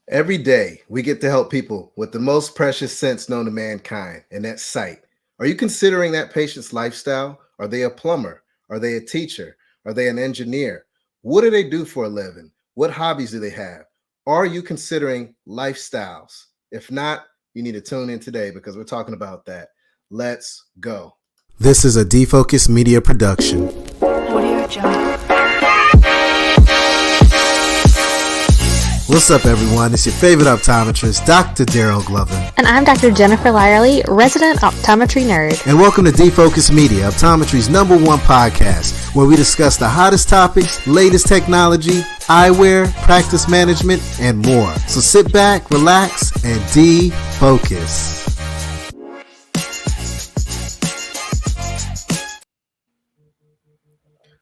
Every day, we get to help people with the most precious sense known to mankind, and that's sight. Are you considering that patient's lifestyle? Are they a plumber? Are they a teacher? Are they an engineer? What do they do for a living? What hobbies do they have? Are you considering lifestyles? If not, you need to tune in today because we're talking about that. Let's go. This is a Defocus Media production. Audio Jungle. What's up, everyone? It's your favorite optometrist, Dr. Daryl Glover. And I'm Dr. Jennifer Lyerly, resident optometry nerd. And welcome to Defocus Media, optometry's #1 podcast, where we discuss the hottest topics, latest technology, eyewear, practice management, and more. So sit back, relax, and defocus.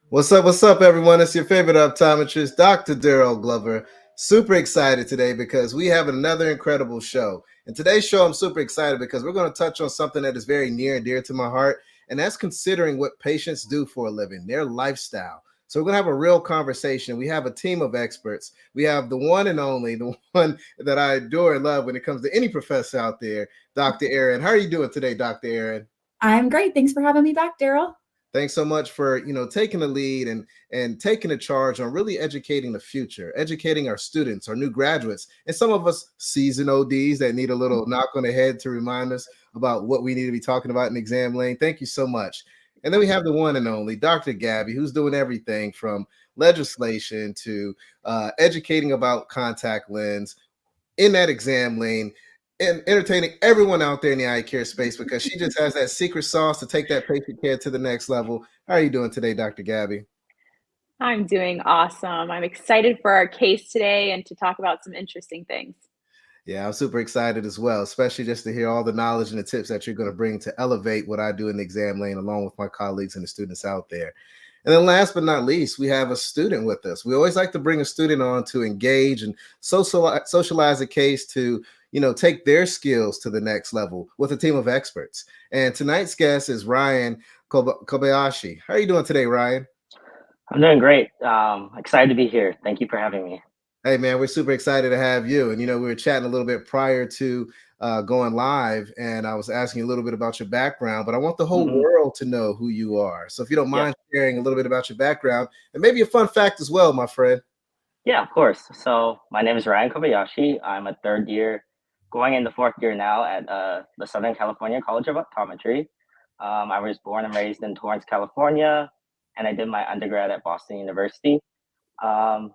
What's up, everyone? It's your favorite optometrist, Dr. Daryl Glover. Super excited today because we have another incredible show. And today's show, I'm super excited because we're going to touch on something that is very near and dear to my heart, and that's considering what patients do for a living, their lifestyle. So we're going to have a real conversation. We have a team of experts. We have the one and only, the one that I adore and love when it comes to any professor out there, Dr. Erin. How are you doing today, Dr. Erin? I'm great. Thanks for having me back, Daryl. Thanks so much for, taking the lead and taking the charge on really educating the future, educating our students, our new graduates, and some of us seasoned ODs that need a little knock on the head to remind us about what we need to be talking about in exam lane. Thank you so much. And then we have the one and only Dr. Gaby, who's doing everything from legislation to educating about contact lens in that exam lane, and entertaining everyone out there in the eye care space because she just has that secret sauce to take that patient care to the next level. How are you doing today, Dr. Gaby? I'm doing awesome. I'm excited for our case today and to talk about some interesting things. Yeah, I'm super excited as well, especially just to hear all the knowledge and the tips that you're going to bring to elevate what I do in the exam lane along with my colleagues and the students out there. And then last but not least, we have a student with us. We always like to bring a student on to engage and socialize a case to take their skills to the next level with a team of experts. And tonight's guest is Ryan Kobayashi. How are you doing today, Ryan? I'm doing great. Excited to be here. Thank you for having me. Hey, man, we're super excited to have you. And, we were chatting a little bit prior to going live, and I was asking you a little bit about your background, but I want the whole world to know who you are. So if you don't mind sharing a little bit about your background and maybe a fun fact as well, my friend. Yeah, of course. So my name is Ryan Kobayashi. I'm a third year, going into fourth year now at the Southern California College of Optometry. I was born and raised in Torrance, California, and I did my undergrad at Boston University. In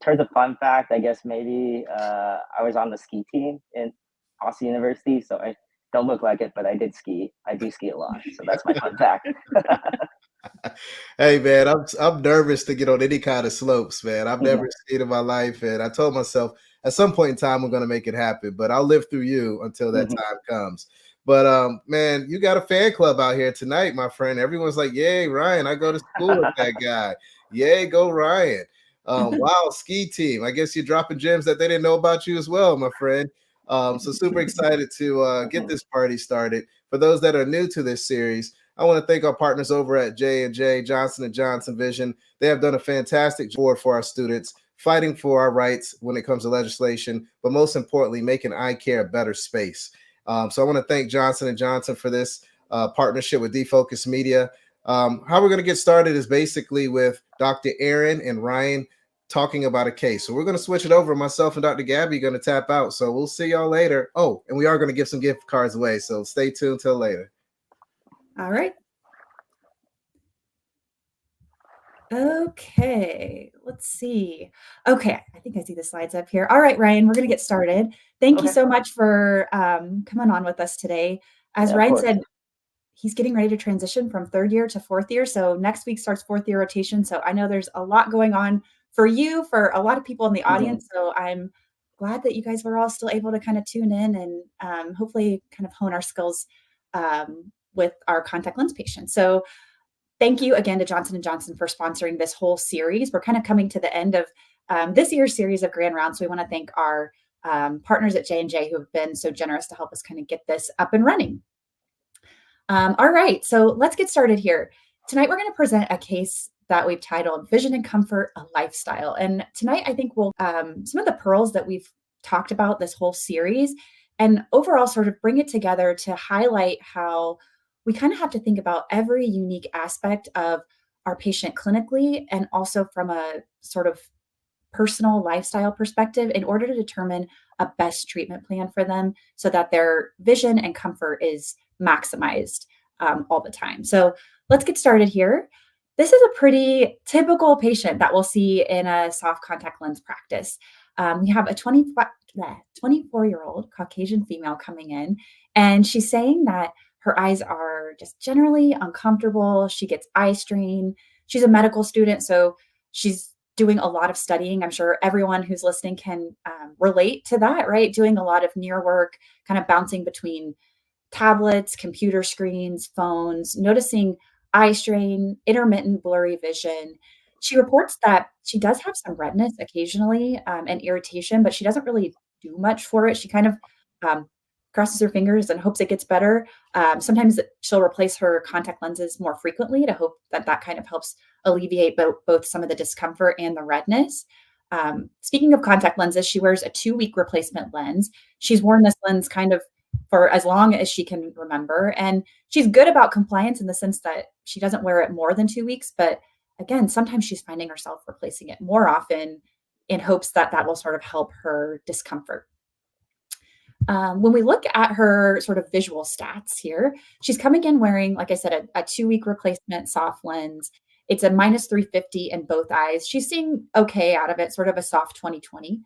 terms of fun fact, I guess maybe I was on the ski team in Boston University, so I don't look like it, but I did ski. I do ski a lot, so that's my fun fact. Hey, man, I'm nervous to get on any kind of slopes, man. I've never skied in my life, and I told myself at some point in time I'm going to make it happen, but I'll live through you until that time comes. But man, you got a fan club out here tonight, my friend. Everyone's like, "Yay, Ryan! I go to school with that guy. Yay, go Ryan!" Wow, ski team. I guess you're dropping gems that they didn't know about you as well, my friend. So super excited to get this party started. For those that are new to this series, I want to thank our partners over at J&J Johnson & Johnson Vision. They have done a fantastic job for our students, fighting for our rights when it comes to legislation, but most importantly, making eye care a better space. So I want to thank Johnson & Johnson for this partnership with Defocus Media. How we're going to get started is basically with Dr. Erin and Ryan talking about a case. So we're going to switch it over. Myself and Dr. Gaby are going to tap out. So we'll see y'all later. Oh, and we are going to give some gift cards away. So stay tuned till later. All right. Okay, let's see. Okay, I think I see the slides up here. All right, Ryan, we're going to get started. Thank you so much for coming on with us today. As Ryan said, he's getting ready to transition from third year to fourth year. So next week starts fourth year rotation. So I know there's a lot going on for you, for a lot of people in the audience. So I'm glad that you guys were all still able to kind of tune in and hopefully kind of hone our skills with our contact lens patients. So thank you again to Johnson & Johnson for sponsoring this whole series. We're kind of coming to the end of this year's series of Grand Rounds. So we want to thank our partners at J&J who have been so generous to help us kind of get this up and running. All right, so let's get started here. Tonight, we're going to present a case that we've titled Vision and Comfort, a Lifestyle. And tonight, I think we'll, some of the pearls that we've talked about this whole series and overall sort of bring it together to highlight how we kind of have to think about every unique aspect of our patient clinically and also from a sort of personal lifestyle perspective in order to determine a best treatment plan for them so that their vision and comfort is maximized all the time. So let's get started here. This is a pretty typical patient that we'll see in a soft contact lens practice. We have a 24-year-old Caucasian female coming in, and she's saying that her eyes are just generally uncomfortable. She gets eye strain. She's a medical student, so she's doing a lot of studying. I'm sure everyone who's listening can relate to that, right? Doing a lot of near work, kind of bouncing between tablets, computer screens, phones, noticing eye strain, intermittent blurry vision. She reports that she does have some redness occasionally and irritation, but she doesn't really do much for it. She kind of crosses her fingers and hopes it gets better. Sometimes she'll replace her contact lenses more frequently to hope that that kind of helps alleviate both some of the discomfort and the redness. Speaking of contact lenses, she wears a 2-week replacement lens. She's worn this lens kind of for as long as she can remember. And she's good about compliance in the sense that she doesn't wear it more than 2 weeks. But again, sometimes she's finding herself replacing it more often in hopes that that will sort of help her discomfort. When we look at her sort of visual stats here, she's coming in wearing, like I said, a 2-week replacement soft lens. It's a -350 in both eyes. She's seeing okay out of it, sort of a soft 20/20.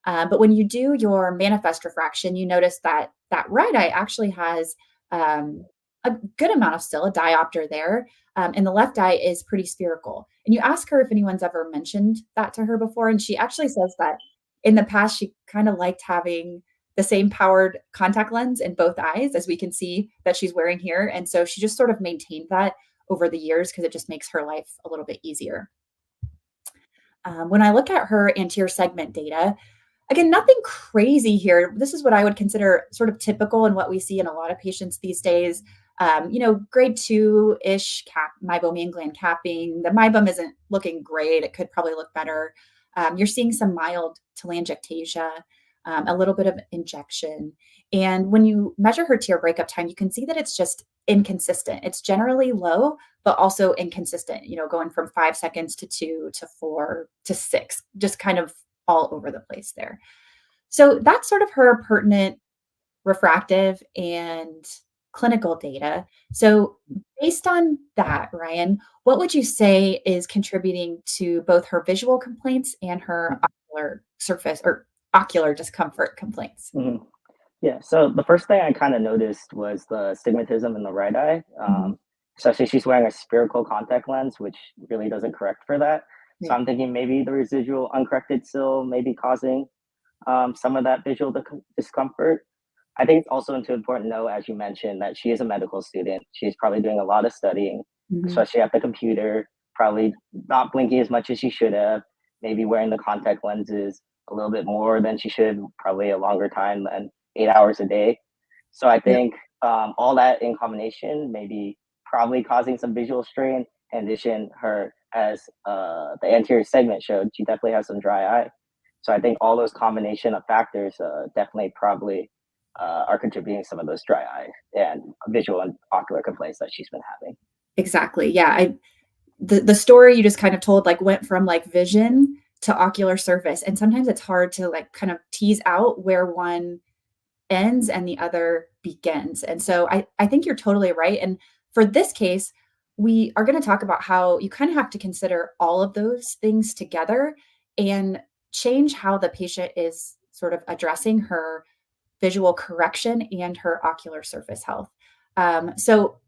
But when you do your manifest refraction, you notice that that right eye actually has a good amount of still a diopter there. And the left eye is pretty spherical. And you ask her if anyone's ever mentioned that to her before. And she actually says that in the past, she kind of liked having the same powered contact lens in both eyes, as we can see that she's wearing here. And so she just sort of maintained that over the years because it just makes her life a little bit easier. When I look at her anterior segment data, again, nothing crazy here. This is what I would consider sort of typical and what we see in a lot of patients these days. Grade 2-ish meibomian gland capping. The meibum isn't looking great. It could probably look better. You're seeing some mild telangiectasia, a little bit of injection. And when you measure her tear breakup time, you can see that it's just inconsistent. It's generally low, but also inconsistent, going from 5 seconds to 2 to 4 to 6, just kind of all over the place there. So that's sort of her pertinent refractive and clinical data. So based on that, Ryan, what would you say is contributing to both her visual complaints and her ocular surface or ocular discomfort complaints? Mm-hmm. Yeah, so the first thing I kind of noticed was the stigmatism in the right eye. Especially she's wearing a spherical contact lens, which really doesn't correct for that. So I'm thinking maybe the residual uncorrected sill may be causing some of that visual discomfort. I think it's also important to know, as you mentioned, that she is a medical student. She's probably doing a lot of studying, especially at the computer, probably not blinking as much as she should have, maybe wearing the contact lenses a little bit more than she should, probably a longer time than 8 hours a day. So I think all that in combination may be probably causing some visual strain. In addition, her, as the anterior segment showed, she definitely has some dry eye. So I think all those combination of factors definitely probably are contributing some of those dry eye and visual and ocular complaints that she's been having. Exactly. Yeah. The story you just kind of told went from vision to ocular surface. And sometimes it's hard to kind of tease out where one ends and the other begins. And so I think you're totally right. And for this case, we are going to talk about how you kind of have to consider all of those things together and change how the patient is sort of addressing her visual correction and her ocular surface health. So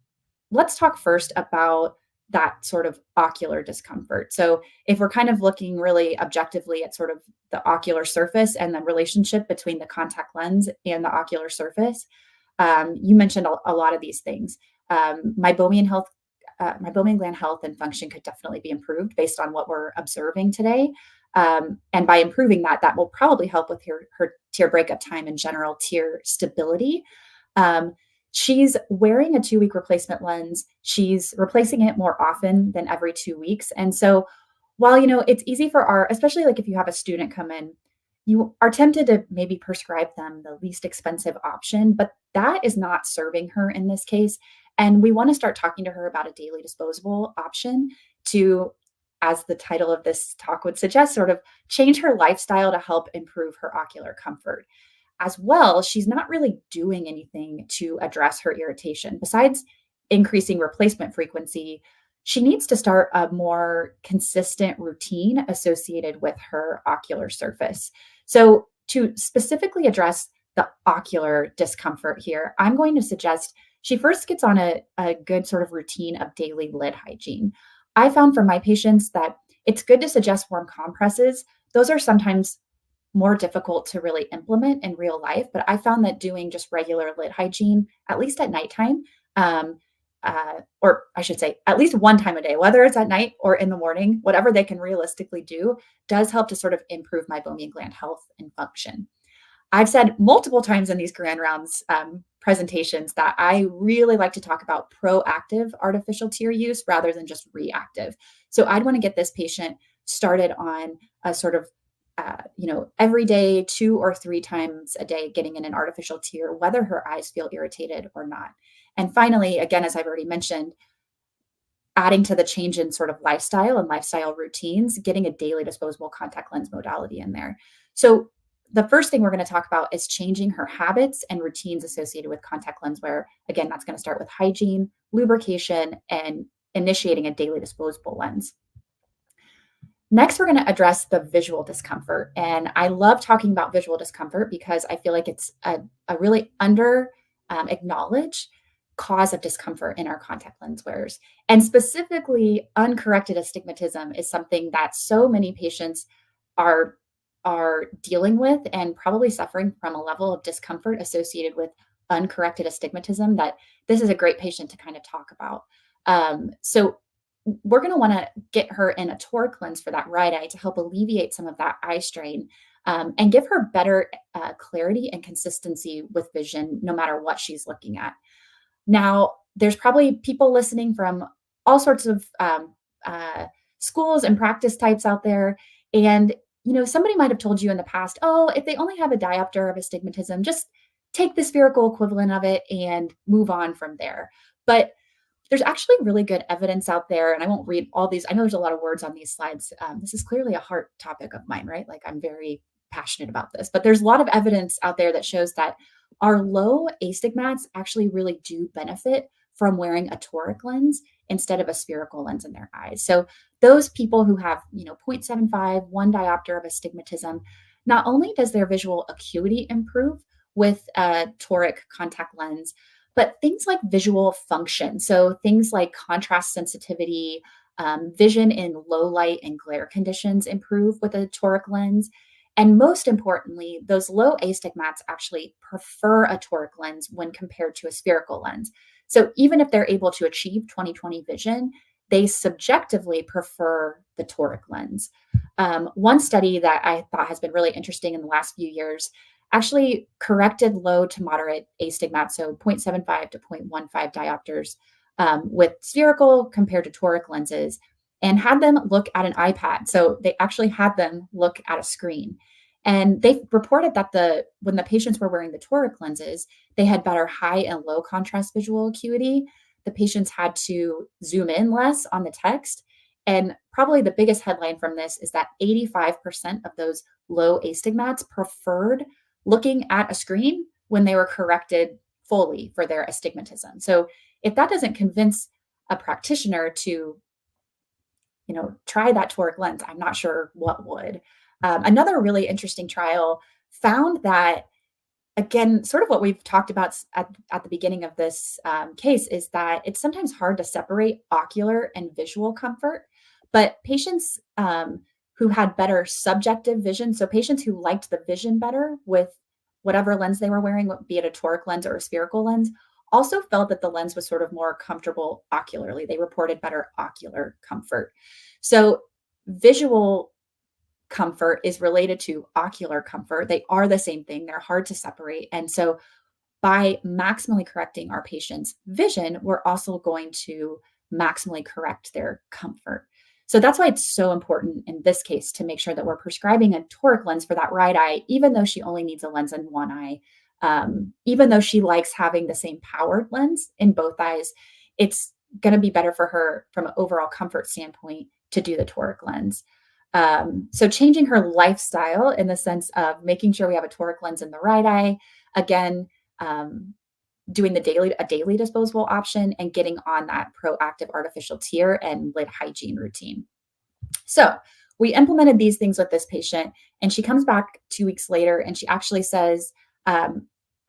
let's talk first about that sort of ocular discomfort. So if we're kind of looking really objectively at sort of the ocular surface and the relationship between the contact lens and the ocular surface, you mentioned a lot of these things. Meibomian gland health and function could definitely be improved based on what we're observing today. And by improving that, that will probably help with her tear breakup time and general tear stability. She's wearing a 2-week replacement lens. She's replacing it more often than every 2 weeks. And so while, it's easy for especially if you have a student come in, you are tempted to maybe prescribe them the least expensive option, but that is not serving her in this case. And we want to start talking to her about a daily disposable option to, as the title of this talk would suggest, sort of change her lifestyle to help improve her ocular comfort. As well, she's not really doing anything to address her irritation. Besides increasing replacement frequency, she needs to start a more consistent routine associated with her ocular surface. So, to specifically address the ocular discomfort here, I'm going to suggest she first gets on a good sort of routine of daily lid hygiene. I found for my patients that it's good to suggest warm compresses. Those are sometimes more difficult to really implement in real life, but I found that doing just regular lid hygiene, at least at nighttime, um, or I should say, at least one time a day, whether it's at night or in the morning, whatever they can realistically do, does help to sort of improve meibomian gland health and function. I've said multiple times in these Grand Rounds presentations that I really like to talk about proactive artificial tear use rather than just reactive. So I'd want to get this patient started on a sort of every day, 2 or 3 times a day, getting in an artificial tear, whether her eyes feel irritated or not. And finally, again, as I've already mentioned, adding to the change in sort of lifestyle and lifestyle routines, getting a daily disposable contact lens modality in there. So the first thing we're going to talk about is changing her habits and routines associated with contact lens wear. Again, that's going to start with hygiene, lubrication, and initiating a daily disposable lens. Next, we're going to address the visual discomfort. And I love talking about visual discomfort because I feel like it's a really under acknowledged cause of discomfort in our contact lens wearers. And specifically, uncorrected astigmatism is something that so many patients are dealing with and probably suffering from a level of discomfort associated with uncorrected astigmatism that this is a great patient to kind of talk about. So we're going to want to get her in a toric lens for that right eye to help alleviate some of that eye strain and give her better clarity and consistency with vision, no matter what she's looking at. Now, there's probably people listening from all sorts of schools and practice types out there. And, somebody might have told you in the past, oh, if they only have a diopter of astigmatism, just take the spherical equivalent of it and move on from there. But there's actually really good evidence out there, and I won't read all these. I know there's a lot of words on these slides. This is clearly a heart topic of mine, right? Like I'm very passionate about this, but there's a lot of evidence out there that shows that our low astigmats actually really do benefit from wearing a toric lens instead of a spherical lens in their eyes. So those people who have, 0.75, 1 diopter of astigmatism, not only does their visual acuity improve with a toric contact lens, but things like visual function. So things like contrast sensitivity, vision in low light and glare conditions improve with a toric lens. And most importantly, those low astigmats actually prefer a toric lens when compared to a spherical lens. So even if they're able to achieve 20/20 vision, they subjectively prefer the toric lens. One study that I thought has been really interesting in the last few years actually corrected low to moderate astigmat, so 0.75 to 0.15 diopters with spherical compared to toric lenses, and had them look at an iPad. So they actually had them look at a screen. And they reported that when the patients were wearing the toric lenses, they had better high and low contrast visual acuity. The patients had to zoom in less on the text. And probably the biggest headline from this is that 85% of those low astigmats preferred looking at a screen when they were corrected fully for their astigmatism. So if that doesn't convince a practitioner to, try that toric lens, I'm not sure what would. Another really interesting trial found that, again, sort of what we've talked about at the beginning of this case is that it's sometimes hard to separate ocular and visual comfort, but patients who had better subjective vision, so patients who liked the vision better with whatever lens they were wearing, be it a toric lens or a spherical lens, also felt that the lens was sort of more comfortable ocularly. They reported better ocular comfort. So visual comfort is related to ocular comfort. They are the same thing. They're hard to separate. And so by maximally correcting our patients' vision, we're also going to maximally correct their comfort. So that's why it's so important in this case to make sure that we're prescribing a toric lens for that right eye, even though she only needs a lens in one eye. Even though she likes having the same powered lens in both eyes, it's going to be better for her from an overall comfort standpoint to do the toric lens. So changing her lifestyle in the sense of making sure we have a toric lens in the right eye, again, doing a daily disposable option and getting on that proactive artificial tear and lid hygiene routine. So we implemented these things with this patient, and she comes back 2 weeks later and she actually says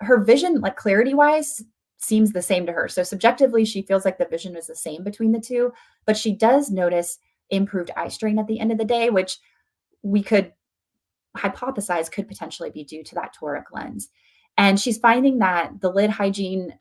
her vision, like clarity wise, seems the same to her. So subjectively, she feels like the vision is the same between the two, but she does notice improved eye strain at the end of the day, which we could hypothesize could potentially be due to that toric lens. And she's finding that the lid hygiene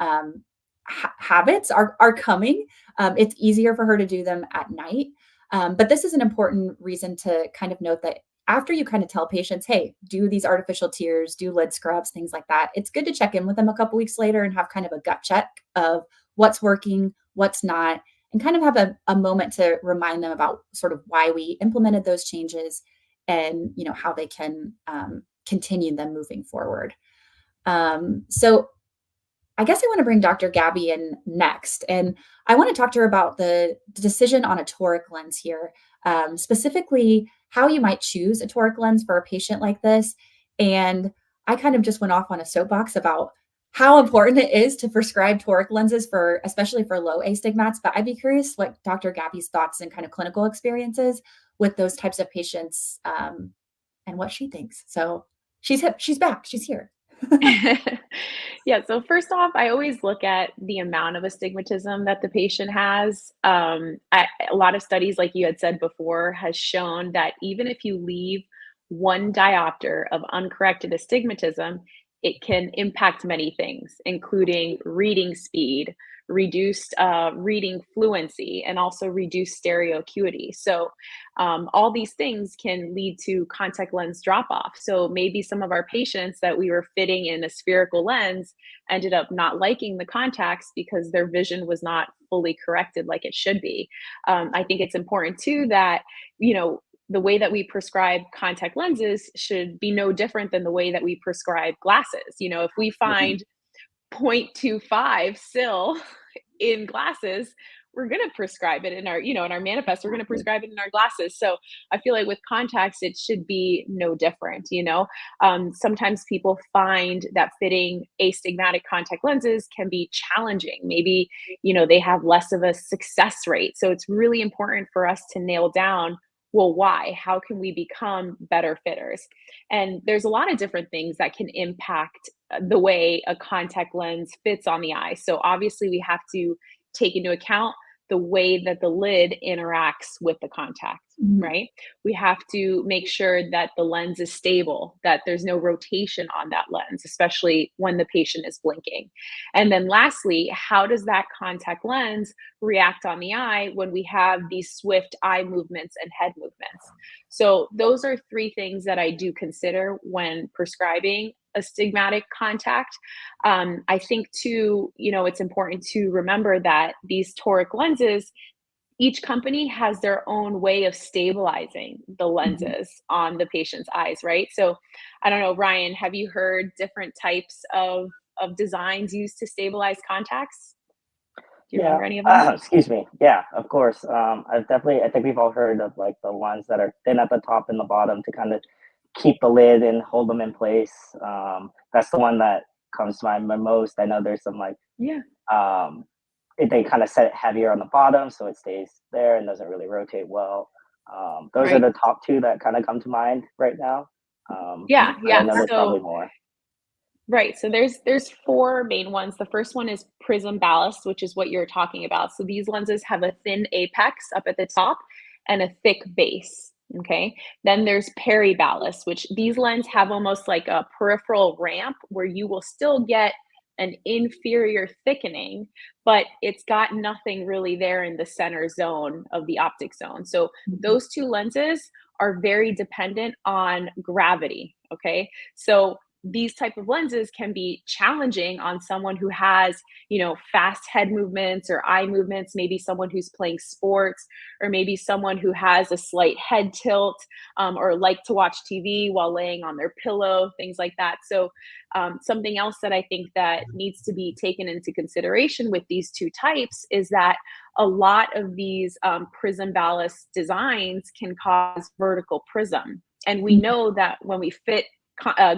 habits are coming. It's easier for her to do them at night. But this is an important reason to kind of note that after you kind of tell patients, hey, do these artificial tears, do lid scrubs, things like that, it's good to check in with them a couple weeks later and have kind of a gut check of what's working, what's not, and kind of have a moment to remind them about sort of why we implemented those changes and, you know, how they can continue them moving forward. So I guess I want to bring Dr. Gaby in next, and I want to talk to her about the decision on a toric lens here, specifically how you might choose a toric lens for a patient like this. And I kind of just went off on a soapbox about how important it is to prescribe toric lenses for, especially for low astigmats, but I'd be curious what Dr. Gaby's thoughts and kind of clinical experiences with those types of patients, and what she thinks. So she's back, she's here. Yeah, so first off, I always look at the amount of astigmatism that the patient has. A lot of studies, like you had said before, has shown that even if you leave 1 diopter of uncorrected astigmatism, it can impact many things, including reading speed, reduced reading fluency, and also reduced stereo acuity. So all these things can lead to contact lens drop off. So maybe some of our patients that we were fitting in a spherical lens ended up not liking the contacts because their vision was not fully corrected like it should be. I think it's important too that, you know, the way that we prescribe contact lenses should be no different than the way that we prescribe glasses. You know, if we find 0.25 still in glasses, we're going to prescribe it in our, you know, in our manifest, we're going to prescribe it in our glasses. So I feel like with contacts, it should be no different. You know, sometimes people find that fitting astigmatic contact lenses can be challenging. Maybe, you know, they have less of a success rate. So it's really important for us to nail down, well, why? How can we become better fitters? And there's a lot of different things that can impact the way a contact lens fits on the eye. So obviously we have to take into account the way that the lid interacts with the contact, right? We have to make sure that the lens is stable, that there's no rotation on that lens, especially when the patient is blinking. And then lastly, how does that contact lens react on the eye when we have these swift eye movements and head movements? So those are 3 things that I do consider when prescribing astigmatic contact. I think too, you know, it's important to remember that these toric lenses, each company has their own way of stabilizing the lenses on the patient's eyes, right? So I don't know, Ryan, have you heard different types of designs used to stabilize contacts? Do you remember any of them? Excuse me. Yeah, of course. I think we've all heard of like the ones that are thin at the top and the bottom to kind of keep the lid and hold them in place. That's the one that comes to mind most. I know there's some like, they kind of set it heavier on the bottom so it stays there and doesn't really rotate well. Those are the top 2 that kind of come to mind right now. Yeah. I know there's probably more. Right. So there's 4 main ones. The first one is prism ballast, which is what you're talking about. So these lenses have a thin apex up at the top and a thick base. Okay. Then there's peri-ballast, which these lenses have almost like a peripheral ramp where you will still get an inferior thickening, but it's got nothing really there in the center zone of the optic zone. So those 2 lenses are very dependent on gravity. Okay. So these type of lenses can be challenging on someone who has, fast head movements or eye movements, maybe someone who's playing sports, or maybe someone who has a slight head tilt, or like to watch TV while laying on their pillow, things like that. So something else that I think that needs to be taken into consideration with these two types is that a lot of these prism ballast designs can cause vertical prism. And we know that when we fit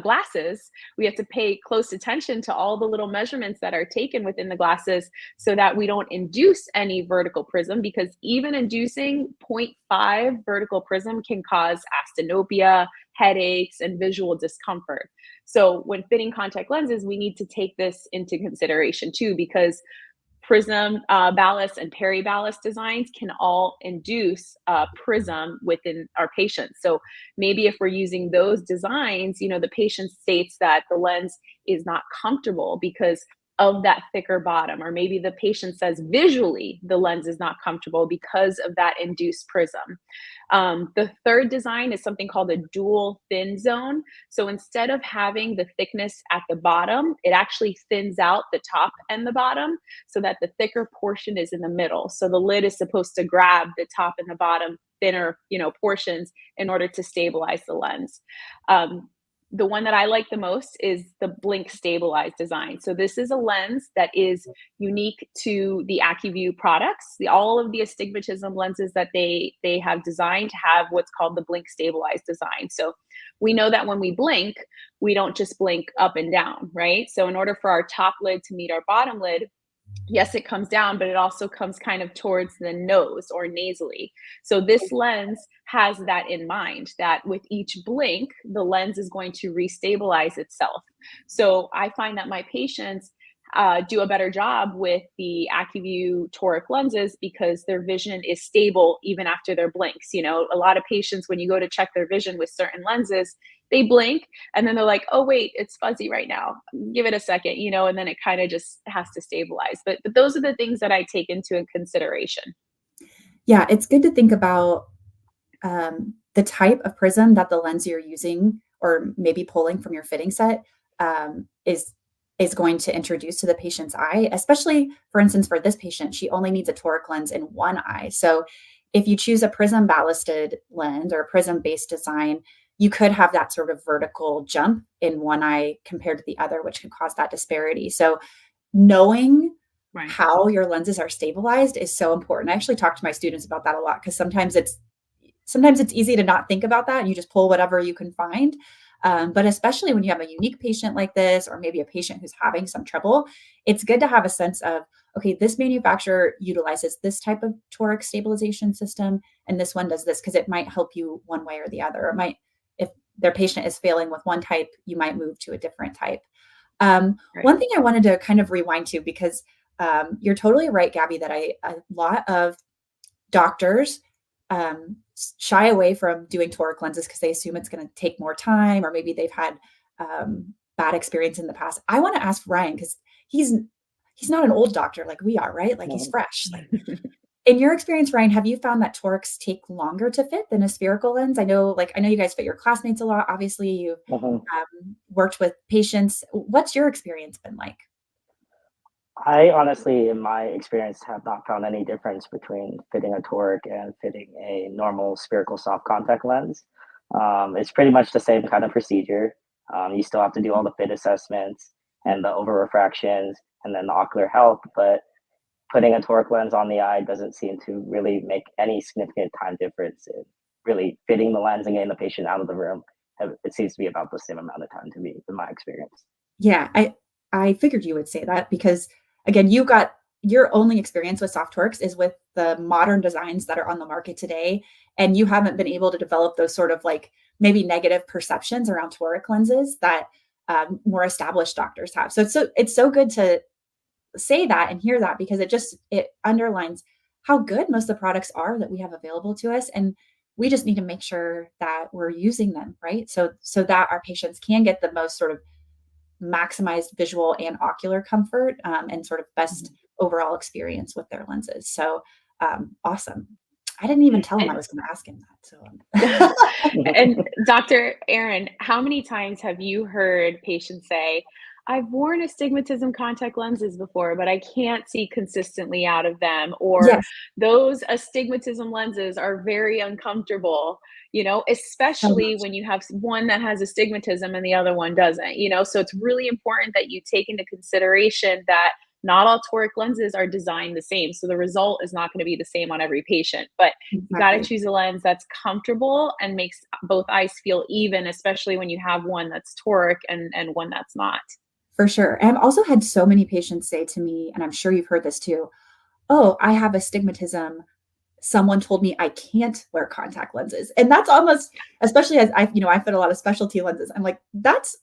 glasses, we have to pay close attention to all the little measurements that are taken within the glasses so that we don't induce any vertical prism, because even inducing 0.5 vertical prism can cause astenopia, headaches, and visual discomfort. So when fitting contact lenses, we need to take this into consideration too, because prism ballast and peri-ballast designs can all induce prism within our patients. So maybe if we're using those designs, the patient states that the lens is not comfortable because of that thicker bottom, or maybe the patient says visually the lens is not comfortable because of that induced prism. The third design is something called a dual thin zone. So instead of having the thickness at the bottom, it actually thins out the top and the bottom so that the thicker portion is in the middle. So the lid is supposed to grab the top and the bottom thinner, portions in order to stabilize the lens. The one that I like the most is the blink stabilized design. So this is a lens that is unique to the AccuView products. All of the astigmatism lenses that they have designed have what's called the blink stabilized design. So we know that when we blink, we don't just blink up and down, right? So in order for our top lid to meet our bottom lid, yes, it comes down, but it also comes kind of towards the nose or nasally. So this lens has that in mind, that with each blink, the lens is going to restabilize itself. So I find that my patients do a better job with the AccuView toric lenses because their vision is stable even after their blinks. A lot of patients, when you go to check their vision with certain lenses, they blink and then they're like, oh, wait, it's fuzzy right now. Give it a second, and then it kind of just has to stabilize. But those are the things that I take into consideration. Yeah, it's good to think about the type of prism that the lens you're using or maybe pulling from your fitting set is going to introduce to the patient's eye, especially, for instance, for this patient, she only needs a toric lens in one eye. So if you choose a prism ballasted lens or a prism based design, you could have that sort of vertical jump in one eye compared to the other, which can cause that disparity. So knowing how your lenses are stabilized is so important. I actually talk to my students about that a lot because sometimes it's easy to not think about that. You just pull whatever you can find. But especially when you have a unique patient like this, or maybe a patient who's having some trouble, it's good to have a sense of, okay, this manufacturer utilizes this type of toric stabilization system, and this one does this, because it might help you one way or the other. It might, if their patient is failing with one type, you might move to a different type. One thing I wanted to kind of rewind to, because you're totally right, Gaby, that a lot of doctors shy away from doing toric lenses because they assume it's going to take more time, or maybe they've had bad experience in the past. I want to ask Ryan, because he's not an old doctor like we are, right? Like he's fresh. In your experience, Ryan, have you found that torics take longer to fit than a spherical lens? I know you guys fit your classmates a lot. Obviously, you've worked with patients. What's your experience been like? I honestly, in my experience, have not found any difference between fitting a toric and fitting a normal spherical soft contact lens. It's pretty much the same kind of procedure. You still have to do all the fit assessments and the over refractions and then the ocular health, but putting a toric lens on the eye doesn't seem to really make any significant time difference in really fitting the lens and getting the patient out of the room. It seems to be about the same amount of time to me, in my experience. Yeah, I figured you would say that because, again, your only experience with soft torics is with the modern designs that are on the market today, and you haven't been able to develop those sort of like maybe negative perceptions around toric lenses that more established doctors have. So it's so good to say that and hear that, because it underlines how good most of the products are that we have available to us, and we just need to make sure that we're using them right, so that our patients can get the most sort of maximized visual and ocular comfort and sort of best overall experience with their lenses. So awesome. I didn't even tell him I was going to ask him that. So, And Dr. Erin, how many times have you heard patients say, I've worn astigmatism contact lenses before, but I can't see consistently out of them, or yes, those astigmatism lenses are very uncomfortable, so especially much. when you have one that has astigmatism and the other one doesn't, so it's really important that you take into consideration that not all toric lenses are designed the same. So the result is not going to be the same on every patient, but you got to Exactly. choose a lens that's comfortable and makes both eyes feel even, especially when you have one that's toric and one that's not. For sure. And I've also had so many patients say to me, and I'm sure you've heard this too, oh, I have astigmatism. Someone told me I can't wear contact lenses. And that's almost, especially as I fit a lot of specialty lenses. I'm like, that's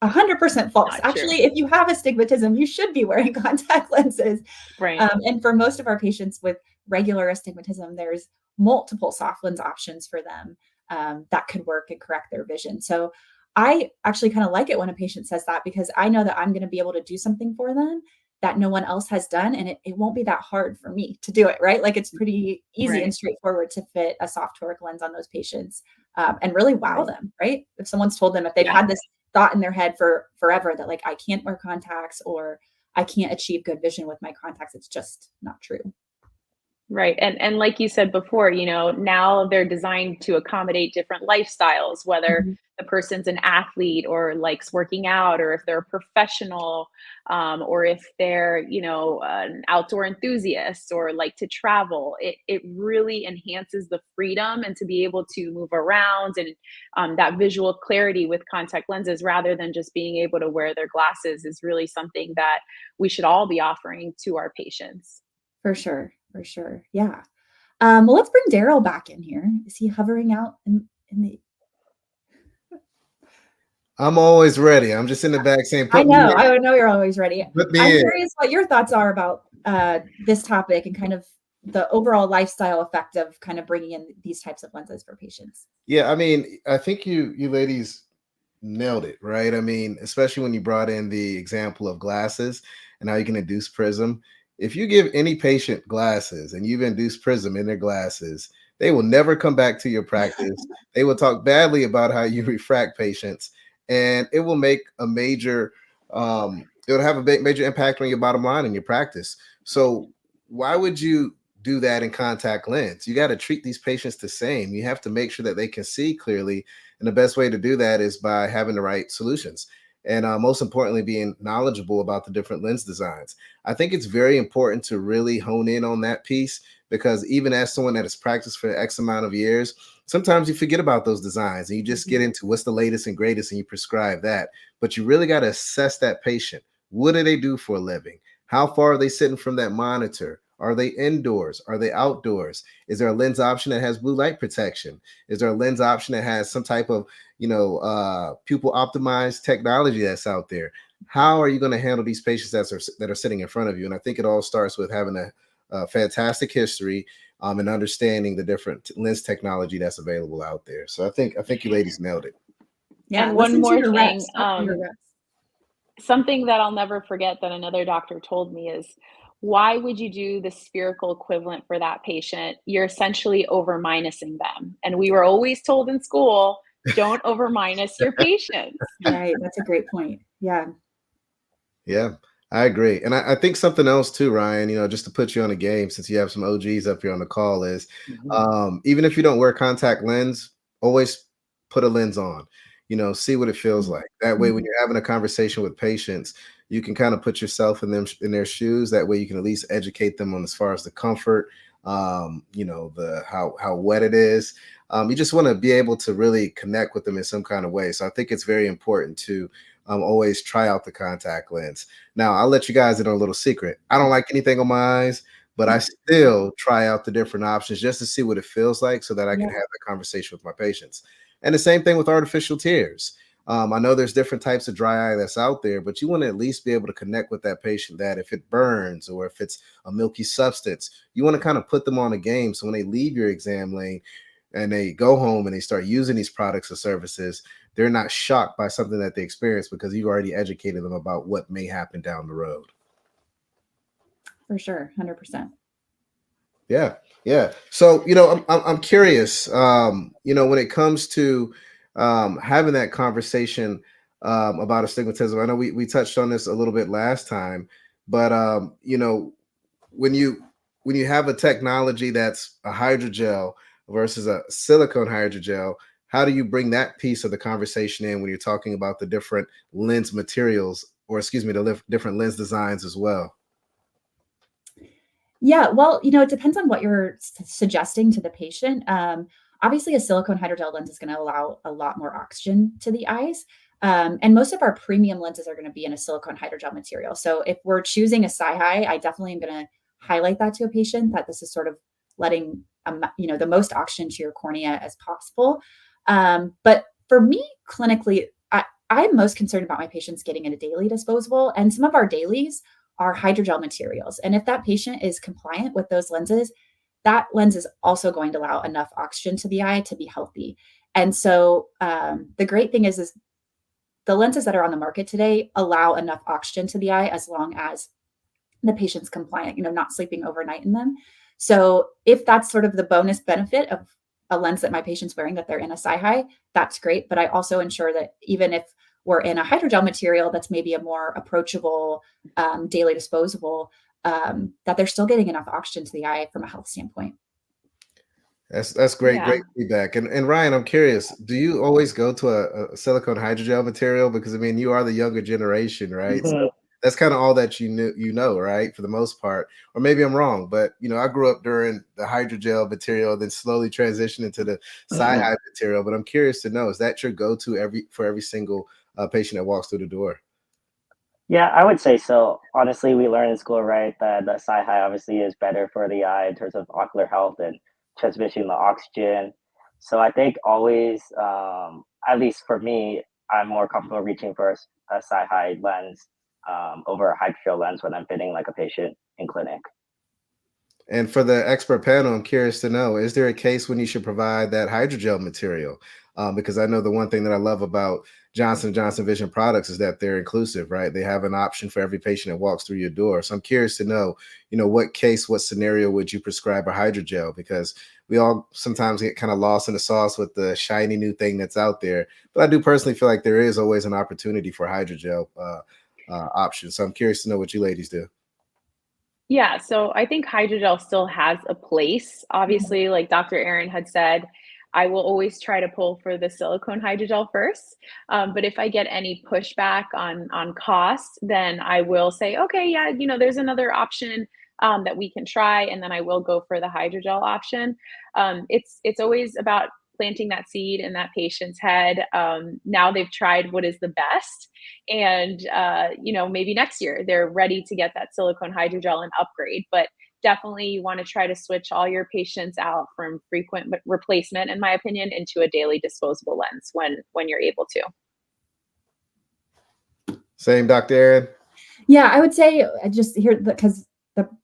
100% false. Not true. Actually, if you have astigmatism, you should be wearing contact lenses. Right. And for most of our patients with regular astigmatism, there's multiple soft lens options for them that could work and correct their vision. So I actually kind of like it when a patient says that, because I know that I'm going to be able to do something for them that no one else has done. And it won't be that hard for me to do it, right? Like it's pretty easy and Right. straightforward to fit a soft toric lens on those patients and really wow Right. them, right? If someone's told them, if they've Yeah. had this thought in their head for forever that like, I can't wear contacts or I can't achieve good vision with my contacts, it's just not true. Right. And like you said before, now they're designed to accommodate different lifestyles, whether Mhm. the person's an athlete or likes working out, or if they're a professional, or if they're, an outdoor enthusiast or like to travel. It really enhances the freedom and to be able to move around and that visual clarity with contact lenses rather than just being able to wear their glasses is really something that we should all be offering to our patients. For sure. For sure. Yeah. Well, let's bring Daryl back in here. Is he hovering out in the I'm always ready. I'm just in the back saying, I put me know. in, I know you're always ready. put I'm me in. curious what your thoughts are about this topic and kind of the overall lifestyle effect of kind of bringing in these types of lenses for patients. Yeah, I mean, I think you ladies nailed it, right? I mean, especially when you brought in the example of glasses and how you can induce prism. If you give any patient glasses and you've induced prism in their glasses, they will never come back to your practice. They will talk badly about how you refract patients, and it will make a major, it'll have a major impact on your bottom line in your practice. So why would you do that in contact lens? You got to treat these patients the same. You have to make sure that they can see clearly, and the best way to do that is by having the right solutions. And most importantly, being knowledgeable about the different lens designs. I think it's very important to really hone in on that piece, because even as someone that has practiced for X amount of years, sometimes you forget about those designs and you just get into what's the latest and greatest and you prescribe that. But you really got to assess that patient. What do they do for a living? How far are they sitting from that monitor? Are they indoors? Are they outdoors? Is there a lens option that has blue light protection? Is there a lens option that has some type of, pupil optimized technology that's out there? How are you going to handle these patients that are sitting in front of you? And I think it all starts with having a fantastic history and understanding the different lens technology that's available out there. So I think you ladies nailed it. Yeah. And one Listen to more your thing, reps. Talk to your reps. something that I'll never forget that another doctor told me is, why would you do the spherical equivalent for that patient? You're essentially over minusing them. And we were always told in school, don't over minus your patients. Right. That's a great point. Yeah. Yeah, I agree. And I think something else too, Ryan, just to put you on a game, since you have some OGs up here on the call, is even if you don't wear contact lens, always put a lens on, see what it feels like. That way, when Mhm. you're having a conversation with patients, you can kind of put yourself in their shoes. That way you can at least educate them on as far as the comfort, the how wet it is. You just want to be able to really connect with them in some kind of way. So I think it's very important to always try out the contact lens. Now, I'll let you guys in on a little secret. I don't like anything on my eyes, but I still try out the different options just to see what it feels like so that I can Yeah. have that conversation with my patients. And the same thing with artificial tears. I know there's different types of dry eye that's out there, but you want to at least be able to connect with that patient, that if it burns or if it's a milky substance, you want to kind of put them on a game. So when they leave your exam lane and they go home and they start using these products or services, they're not shocked by something that they experience because you've already educated them about what may happen down the road. For sure. 100%. Yeah, yeah. So, I'm curious. When it comes to having that conversation about astigmatism, I know we touched on this a little bit last time, but when you when you have a technology that's a hydrogel versus a silicone hydrogel, how do you bring that piece of the conversation in when you're talking about the different lens materials, or excuse me, the different lens designs as well? Yeah, well, it depends on what you're suggesting to the patient. Obviously, a silicone hydrogel lens is going to allow a lot more oxygen to the eyes. And most of our premium lenses are going to be in a silicone hydrogel material. So if we're choosing a SiHy, I definitely am going to highlight that to a patient that this is sort of letting the most oxygen to your cornea as possible. But for me, clinically, I'm most concerned about my patients getting in a daily disposable, and some of our dailies are hydrogel materials. And if that patient is compliant with those lenses, that lens is also going to allow enough oxygen to the eye to be healthy. And so the great thing is the lenses that are on the market today allow enough oxygen to the eye as long as the patient's compliant, not sleeping overnight in them. So if that's sort of the bonus benefit of a lens that my patient's wearing, that they're in a SiHy, that's great. But I also ensure that even if we're in a hydrogel material that's maybe a more approachable daily disposable, that they're still getting enough oxygen to the eye from a health standpoint. That's great, Yeah. great feedback. And Ryan, I'm curious, do you always go to a silicone hydrogel material? Because I mean, you are the younger generation, right? So that's kind of all that right? For the most part. Or maybe I'm wrong, but I grew up during the hydrogel material, then slowly transitioned into the SiHy material. But I'm curious to know, is that your go-to for every single patient that walks through the door? Yeah, I would say so. Honestly, we learn in school, right, that the SiHy obviously is better for the eye in terms of ocular health and transmission the oxygen. So I think always, at least for me, I'm more comfortable reaching for a SiHy lens over a hydrogel lens when I'm fitting like a patient in clinic. And for the expert panel, I'm curious to know, is there a case when you should provide that hydrogel material? Because I know the one thing that I love about Johnson & Johnson Vision products is that they're inclusive, right? They have an option for every patient that walks through your door. So I'm curious to know, what scenario would you prescribe a hydrogel? Because we all sometimes get kind of lost in the sauce with the shiny new thing that's out there. But I do personally feel like there is always an opportunity for hydrogel options. So I'm curious to know what you ladies do. Yeah, so I think hydrogel still has a place. Obviously, like Dr. Erin had said, I will always try to pull for the silicone hydrogel first. But if I get any pushback on cost, then I will say, okay, yeah, there's another option that we can try, and then I will go for the hydrogel option. It's always about planting that seed in that patient's head. Now they've tried what is the best, and maybe next year they're ready to get that silicone hydrogel and upgrade. But definitely you want to try to switch all your patients out from frequent replacement, in my opinion, into a daily disposable lens when you're able to. Same, Dr. Aaron. Yeah, I would say I just here because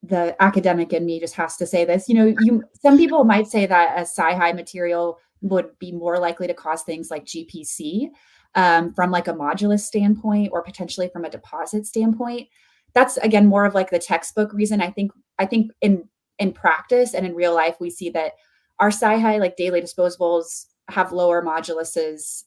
the academic in me just has to say this. Some people might say that a SiHy material would be more likely to cause things like GPC from like a modulus standpoint, or potentially from a deposit standpoint. That's again more of like the textbook reason. I think in practice and in real life, we see that our SiHy, like daily disposables, have lower moduluses,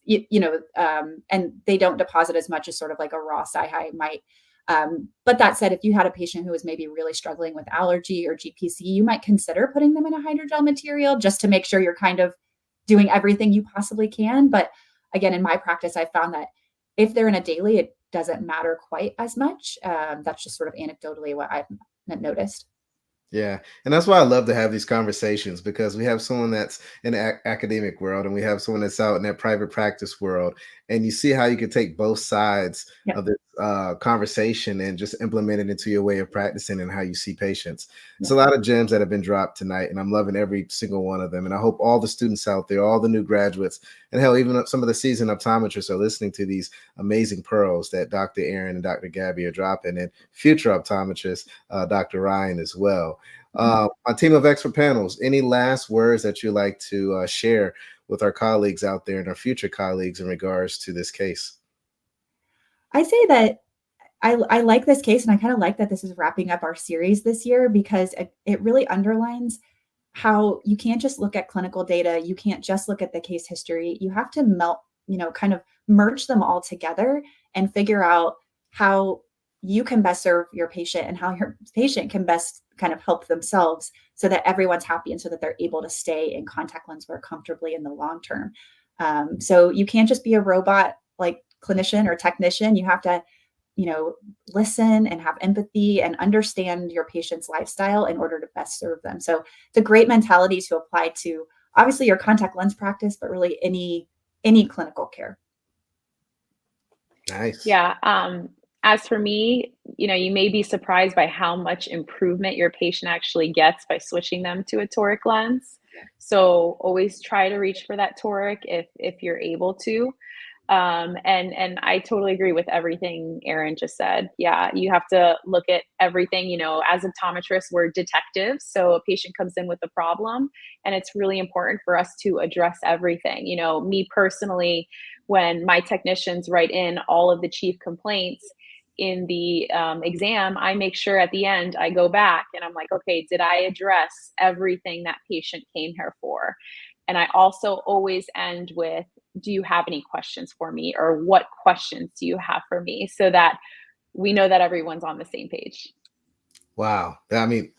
and they don't deposit as much as sort of like a raw SiHy might. But that said, if you had a patient who was maybe really struggling with allergy or GPC, you might consider putting them in a hydrogel material just to make sure you're kind of doing everything you possibly can. But again, in my practice, I found that if they're in a daily, it doesn't matter quite as much. That's just sort of anecdotally what I've noticed. Yeah, and that's why I love to have these conversations, because we have someone that's in the academic world and we have someone that's out in that private practice world, and you see how you can take both sides Yep. of this conversation and just implement it into your way of practicing and how you see patients. It's a Yeah. lot of gems that have been dropped tonight, and I'm loving every single one of them. And I hope all the students out there, all the new graduates, and hell, even some of the seasoned optometrists are listening to these amazing pearls that Dr. Erin and Dr. Gaby are dropping, and future optometrists, Dr. Ryan as well. My team of expert panels, any last words that you like to share with our colleagues out there and our future colleagues in regards to this case? I say that I like this case, and I kind of like that this is wrapping up our series this year, because it really underlines how you can't just look at clinical data. You can't just look at the case history. You have to kind of merge them all together and figure out how you can best serve your patient and how your patient can best kind of help themselves so that everyone's happy and so that they're able to stay in contact lens wear comfortably in the long term. So you can't just be a robot like clinician or technician. You have to, listen and have empathy and understand your patient's lifestyle in order to best serve them. So it's a great mentality to apply to obviously your contact lens practice, but really any clinical care. Nice. Yeah. As for me, you may be surprised by how much improvement your patient actually gets by switching them to a toric lens. So always try to reach for that toric if you're able to. And I totally agree with everything Erin just said. Yeah, you have to look at everything. As optometrists, we're detectives. So a patient comes in with a problem, and it's really important for us to address everything. Me personally, when my technicians write in all of the chief complaints in the exam, I make sure at the end I go back and I'm like, okay, did I address everything that patient came here for? And I also always end with, do you have any questions for me, or what questions do you have for me, so that we know that everyone's on the same page. Wow. I mean,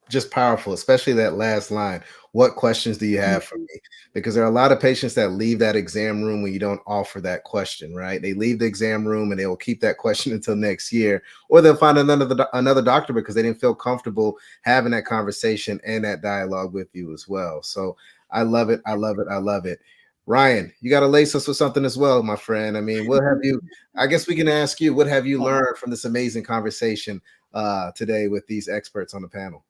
just powerful, especially that last line. What questions do you have for me? Because there are a lot of patients that leave that exam room when you don't offer that question, right? They leave the exam room and they will keep that question until next year, or they'll find another doctor because they didn't feel comfortable having that conversation and that dialogue with you as well. So I love it. I love it. I love it. Ryan, you got to lace us with something as well, my friend. I mean, I guess we can ask you, what have you learned from this amazing conversation today with these experts on the panel?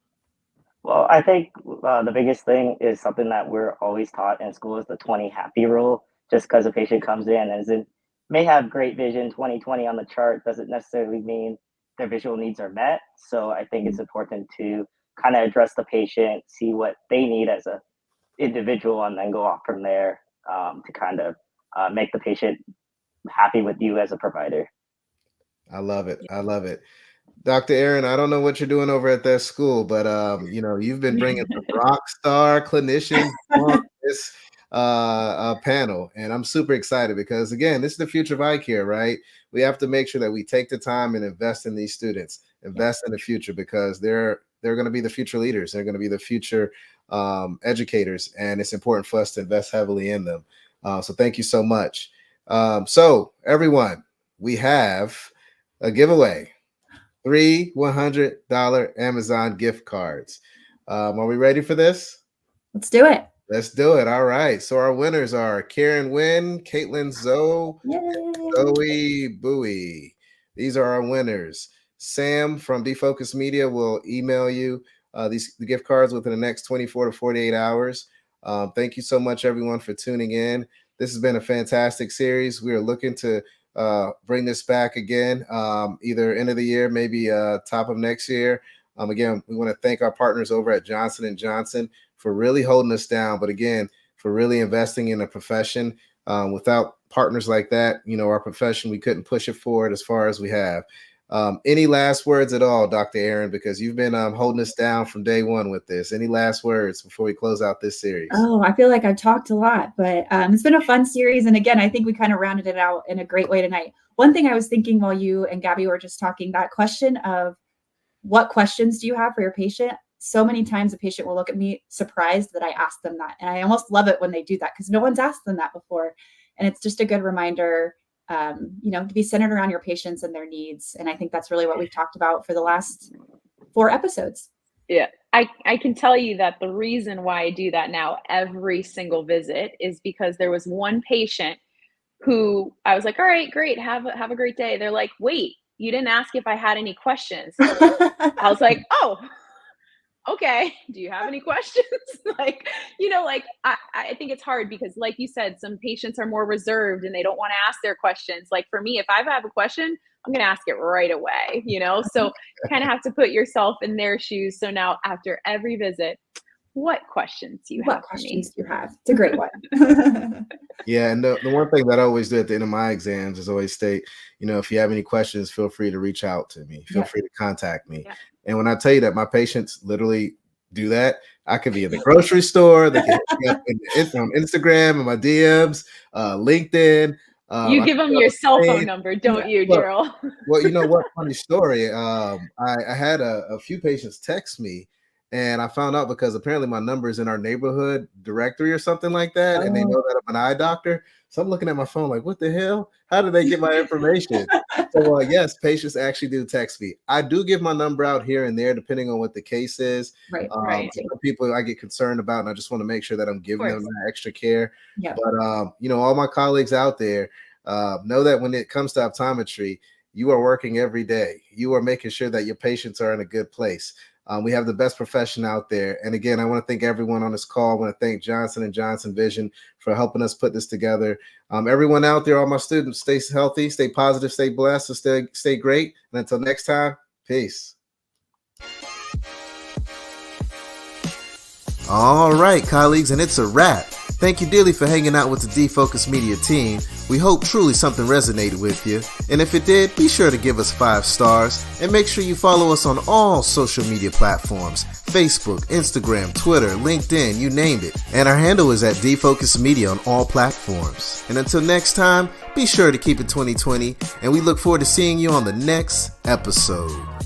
Well, I think the biggest thing is something that we're always taught in school is the 20 happy rule. Just because a patient comes in and may have great vision, 20/20 on the chart, doesn't necessarily mean their visual needs are met. So I think it's important to kind of address the patient, see what they need as an individual, and then go off from there to kind of make the patient happy with you as a provider. I love it. I love it. Dr. Erin, I don't know what you're doing over at that school, but you've been bringing some rock star clinicians on this panel, and I'm super excited because, again, this is the future of eye care, right? We have to make sure that we take the time and invest in these students, invest in the future, because they're going to be the future leaders. They're going to be the future educators, and it's important for us to invest heavily in them. So thank you so much. So everyone, we have a giveaway. 3 $100 Amazon gift cards. Are we ready for this? Let's do it. Let's do it. All right. So our winners are Karen Wynn, Caitlin Zoe, Zoe Bowie. These are our winners. Sam from Defocus Media will email you the gift cards within the next 24 to 48 hours. Thank you so much, everyone, for tuning in. This has been a fantastic series. We are looking to bring this back again, either end of the year, maybe top of next year. Again, we want to thank our partners over at Johnson & Johnson for really holding us down, but again, for really investing in a profession. Without partners like that, our profession, we couldn't push it forward as far as we have. Any last words at all, Dr. Erin, because you've been holding us down from day one with this. Any last words before we close out this series? Oh, I feel like I've talked a lot, but it's been a fun series. And again, I think we kind of rounded it out in a great way tonight. One thing I was thinking while you and Gaby were just talking, that question of what questions do you have for your patient? So many times a patient will look at me surprised that I asked them that. And I almost love it when they do that because no one's asked them that before. And it's just a good reminder to be centered around your patients and their needs. And I think that's really what we've talked about for the last 4 episodes. Yeah, I can tell you that the reason why I do that now every single visit is because there was one patient who I was like, all right, great. Have a great day. They're like, wait, you didn't ask if I had any questions. I was like, oh, okay. Do you have any questions? I think it's hard because like you said, some patients are more reserved and they don't want to ask their questions. Like for me, if I have a question, I'm going to ask it right away, so kind of have to put yourself in their shoes. So now after every visit, what questions do you have? It's a great one. Yeah. And the one thing that I always do at the end of my exams is always state, if you have any questions, feel free to reach out to me. Feel free to contact me. Yeah. And when I tell you that my patients literally do that. I could be in the grocery store. They can hit me up on Instagram and my DMs, LinkedIn. You give them your cell phone number, don't you, Gerald? Well, you know what? Funny story. I had a few patients text me, and I found out because apparently my number is in our neighborhood directory or something like that, and they know that I'm an eye doctor. So I'm looking at my phone like, what the hell? How did they get my information? So yes, patients actually do text me. I do give my number out here and there, depending on what the case is. Right. Some people I get concerned about, and I just want to make sure that I'm giving them that extra care. Yeah. But you know, all my colleagues out there, know that when it comes to optometry, you are working every day. You are making sure that your patients are in a good place. We have the best profession out there. And again, I want to thank everyone on this call. I want to thank Johnson & Johnson Vision for helping us put this together. Everyone out there, all my students, stay healthy, stay positive, stay blessed, and stay great. And until next time, peace. All right, colleagues, and it's a wrap. Thank you dearly for hanging out with the D-Focus Media team. We hope truly something resonated with you. And if it did, be sure to give us 5 stars and make sure you follow us on all social media platforms: Facebook, Instagram, Twitter, LinkedIn, you name it. And our handle is at D-Focus Media on all platforms. And until next time, be sure to keep it 2020, and we look forward to seeing you on the next episode.